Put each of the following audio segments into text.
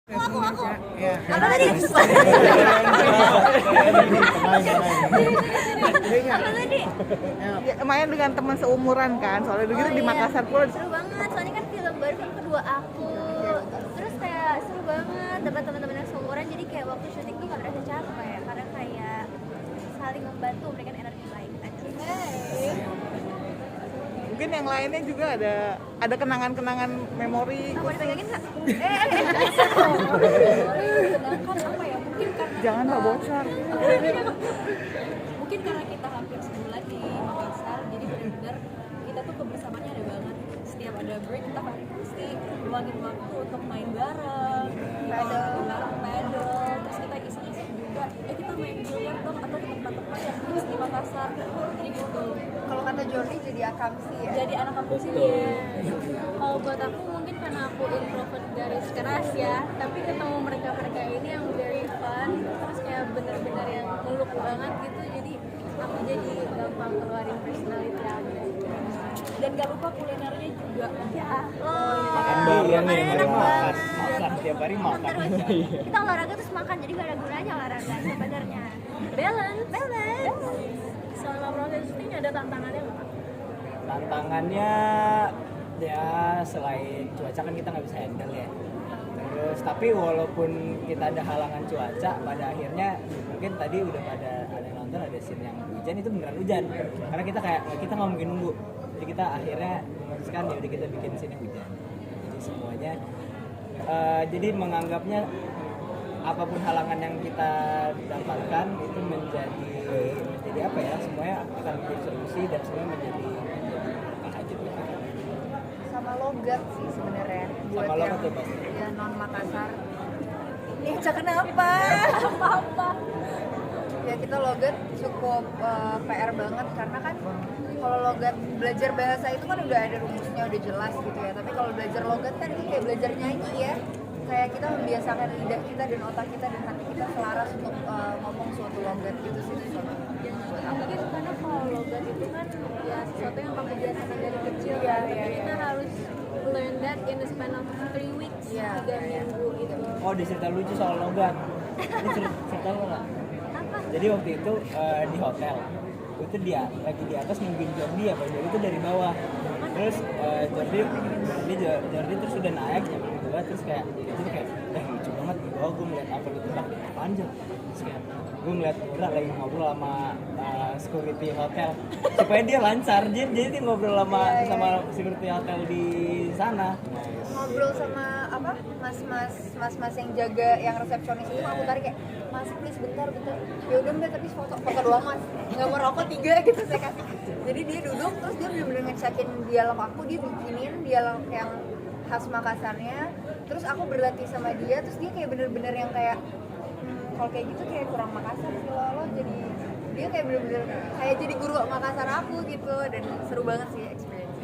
Aku. Ya. Apa tadi? Apa tadi? Ya, main dengan teman seumuran kan, soalnya begitu di iya. Makassar pula. Seru banget, soalnya kan film baru film kedua aku. Terus kayak seru banget dapat teman-teman yang seumuran, jadi kayak waktu syuting tuh gak berasa capek karena kayak saling membantu memberikan energi baik aja. Mungkin yang lainnya juga ada kenangan-kenangan memori. Mau dipegangin nggak? Sedangkan apa ya, mungkin karena Jangan kita, Pak bocor. mungkin karena kita hampir sebulan di Makassar, jadi benar-benar kita tuh kebersamaannya ada banget. Setiap ada break kita pasti luangin waktu untuk main bareng, paddle, terus kita iseng-iseng juga, kita main biliar dong atau di tempat-tempat yang hits di Makassar. Jadi gitu. Kalau kata Jordi jadi akamsi ya. Jadi anak kampus ini ya. Kalau buat aku mungkin karena aku introvert garis keras ya, tapi ketemu mereka ini yang very fun, terus kayak bener-bener yang meluk banget gitu, jadi aku jadi gampang keluarin personality aku. Dan gak lupa kulinernya juga. Ya. Makan bareng nih, enak banget. makan tiap hari makan. Kita olahraga terus makan, jadi gak ada gunanya olahraga sebenarnya. Balance. Selama proses syuting ada tantangannya nggak? Tantangannya ya selain cuaca kan kita nggak bisa handle ya. Terus tapi walaupun kita ada halangan cuaca, pada akhirnya mungkin tadi udah ada yang nonton, ada scene yang hujan, itu beneran hujan. Karena kita nggak mungkin nunggu. Jadi kita akhirnya memutuskan ya udah kita bikin scene yang hujan. Jadi semuanya jadi menganggapnya apapun halangan yang kita dapatkan itu menjadi apa ya, semuanya akan menjadi solusi dan semuanya menjadi lanjut. Sama logat sih sebenarnya. Sama logat tuh, Bang. Ya non Makassar. Kenapa? Apa? Ya kita logat cukup PR banget karena kan kalau logat belajar bahasa itu kan udah ada rumusnya, udah jelas gitu ya. Tapi kalau belajar logat kan ini kayak belajar nyanyi ya. Kayak kita membiasakan lidah kita dan otak kita dan hati kita selaras untuk ngomong suatu logat gitu sih. Mungkin karena kalau logat itu kan ya sesuatu yang kamu biasakan dari kecil Iya, tapi iya, kita harus learn that in the span of 3 weeks, Iya, 3 iya. minggu itu. Oh, di cerita lucu soal logat. Ini cerita lo nggak? Jadi waktu itu di hotel, itu dia lagi di atas nungguin Jordi ya, Jordi itu dari bawah. Terus Jordi terus udah naik nyampe di bawah, terus kayak lucu banget di bawah. Gue ngeliat apa gitu, bang apaan aja. Terus kayak gue ngeliat Dora lagi ngobrol sama security hotel supaya dia lancar. Jadi dia ngobrol sama security hotel di sana. Ngobrol sama apa mas yang jaga yang resepsionis itu aku tarik kayak mas please bentar ya udah mbak tapi foto doang mas nggak merokok 3 gitu saya kasih. Jadi dia duduk terus dia benar-benar ngecekin dialog aku, dia bikinin dialog yang khas Makassarnya, terus aku berlatih sama dia, terus dia kayak bener-bener yang kayak kalau kayak gitu kayak kurang Makassar sih lo, jadi dia kayak bener-bener kayak jadi guru Makassar aku gitu, dan seru banget sih experience.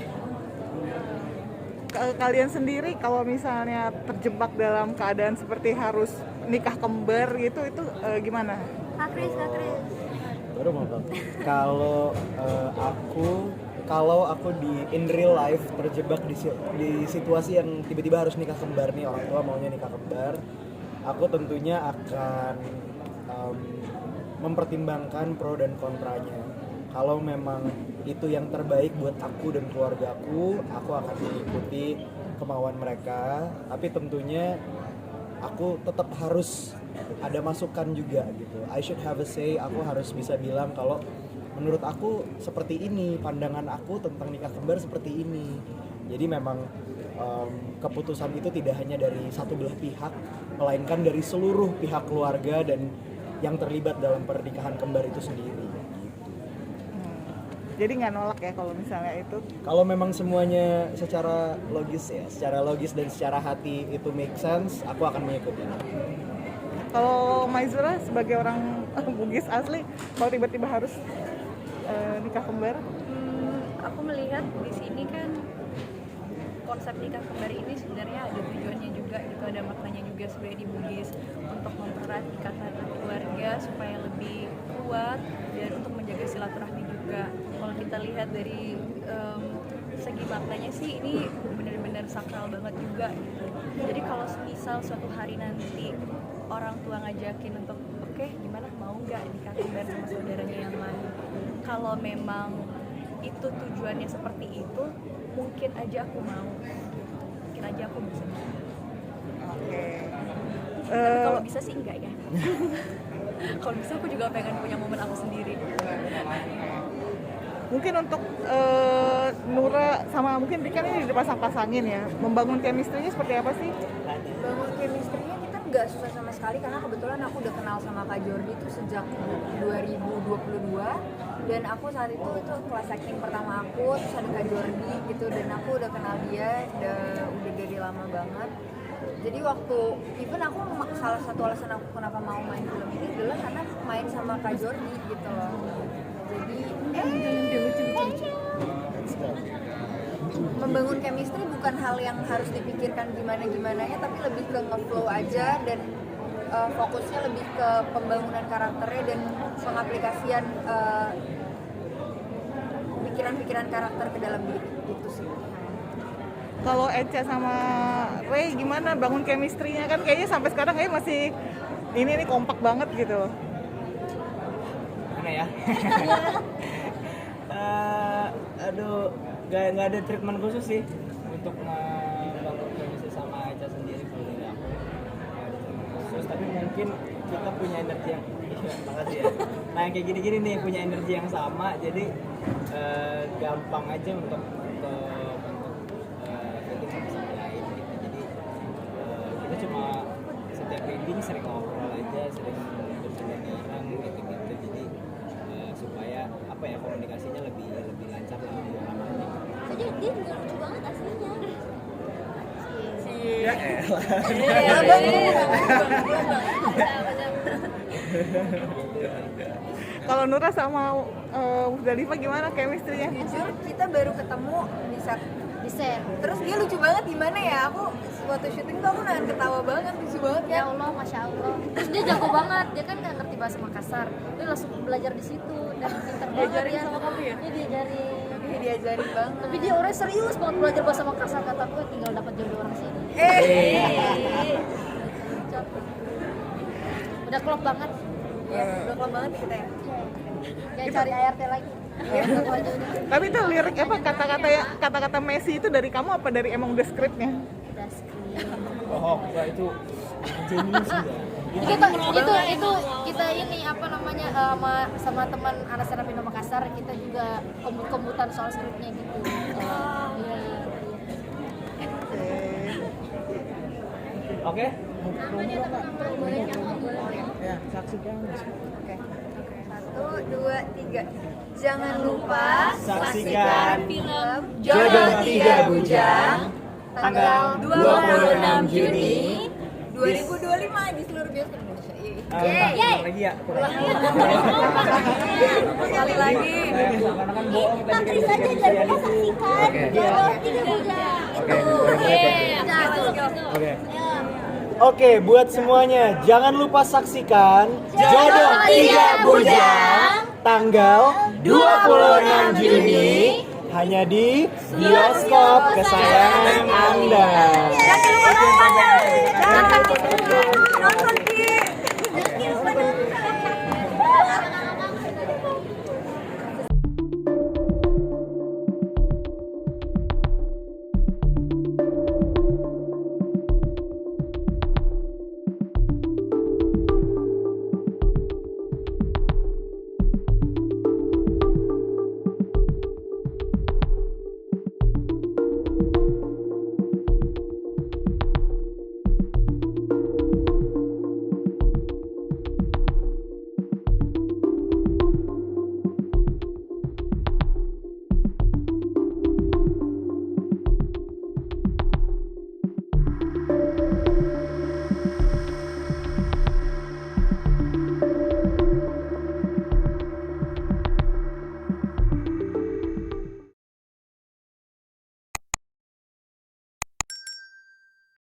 Kalian sendiri kalau misalnya terjebak dalam keadaan seperti harus nikah kembar gitu, itu gimana? Kak Kris. Baru mau bang. Kalau aku di in real life terjebak di situasi yang tiba-tiba harus nikah kembar nih, orang tua maunya nikah kembar, aku tentunya akan mempertimbangkan pro dan kontranya. Kalau memang itu yang terbaik buat aku dan keluargaku akan mengikuti kemauan mereka. Tapi tentunya aku tetap harus ada masukan juga gitu. I should have a say. Aku harus bisa bilang kalau menurut aku seperti ini, pandangan aku tentang nikah kembar seperti ini. Jadi memang keputusan itu tidak hanya dari satu belah pihak, melainkan dari seluruh pihak keluarga dan yang terlibat dalam pernikahan kembar itu sendiri. Jadi nggak nolak ya kalau misalnya itu? Kalau memang semuanya secara logis dan secara hati itu make sense, aku akan mengikuti. Kalau Maizura sebagai orang Bugis asli, kalau tiba-tiba harus nikah kembar? Aku melihat di sini kan konsep nikah kembar ini sebenarnya ada tujuannya juga gitu, ada maknanya juga sebenarnya di Bugis untuk mempererat ikatan keluarga supaya lebih kuat dan untuk menjaga silaturahmi juga. Kalau kita lihat dari segi maknanya sih ini benar-benar benar-benar sakral banget juga gitu. Jadi kalau misal suatu hari nanti orang tua ngajakin untuk oke, gimana mau nggak nikah kembar sama saudaranya yang lain, kalau memang itu tujuannya seperti itu, mungkin aja aku mau, mungkin aja aku bisa. Oke. Tapi kalau bisa sih enggak ya. Kalau bisa aku juga pengen punya momen aku sendiri. Mungkin untuk Nura sama mungkin Rika ini dipasang-pasangin ya, membangun chemistry-nya seperti apa sih? Bangun chemistry-nya kita nggak susah sama sekali karena kebetulan aku udah kenal sama Kak Jordi itu sejak 2022 dan aku saat itu kelas acting pertama aku, terus ada Kak Jordi gitu, dan aku udah kenal dia udah dari lama banget. Jadi waktu even aku salah satu alasan aku kenapa mau main film ini adalah karena main sama Kak Jordi gitu loh. Jadi membangun chemistry bukan hal yang harus dipikirkan gimana ya, tapi lebih ke nge-flow aja dan fokusnya lebih ke pembangunan karakternya dan pengaplikasian pikiran-pikiran karakter ke dalam diri gitu sih. Kalau Echa sama Ray gimana bangun chemistry-nya, kan kayaknya sampai sekarang kayak masih ini kompak banget gitu. Mana ya? Aduh, nggak ada treatment khusus sih untuk membangun chemistry sama Echa sendiri kalau dari aku. Nggak ada treatment khusus, tapi mungkin kita punya energi yang makasih ya. Nah yang kayak gini-gini nih punya energi yang sama, jadi gampang aja untuk sama lain gitu. Jadi kita cuma setiap meeting sering ngobrol aja, sering bercanda bareng gitu-gitu. Jadi supaya apa ya, komunikasinya lebih lancar lah di orang ini. Jadi dia juga lucu banget aslinya. Ya Kalau Nura sama Musdalifah gimana chemistry-nya? Jujur kita baru ketemu di set. Terus dia lucu banget, gimana ya, aku waktu syuting tuh aku nahan ketawa banget, lucu banget Ya ya. Allah, masya Allah. Terus dia jago banget, dia kan nggak ngerti bahasa Makassar, dia langsung belajar di situ dan pintar banget Diajarin ya. sama kamu ya? Dia diajarin. Dia diajarin banget. Tapi dia orangnya serius banget belajar bahasa Makassar, kata gue tinggal dapat jodoh orang sini. Udah klop banget. Ya, udah klop banget kita ya. Jangan cari ART lagi. Tapi itu lirik apa, kata-kata Messi itu dari kamu apa dari emang udah skripnya? Udah screen. Oh, enggak, itu jenius ya. itu kita ini apa namanya sama teman anak stand up Indo Makassar, kita juga kombut-kombutan soal skripnya gitu. Iya. Oke. Ya, saksikan. Oke. 1, 2, 3. Jangan lupa Saksikan film Jodoh Tiga Bujang tanggal 26 Juni 2025 di seluruh bioskop Indonesia. Yeay. Lagi ya. Sekali lagi. Karena kan bohong kita juga Aktris aja jangan lupa saksikan Jodoh Tiga Bujang. Oke. Oke, buat semuanya jangan lupa saksikan Jodoh Tiga Bujang tanggal 26 Juni hanya di bioskop kesayangan Anda.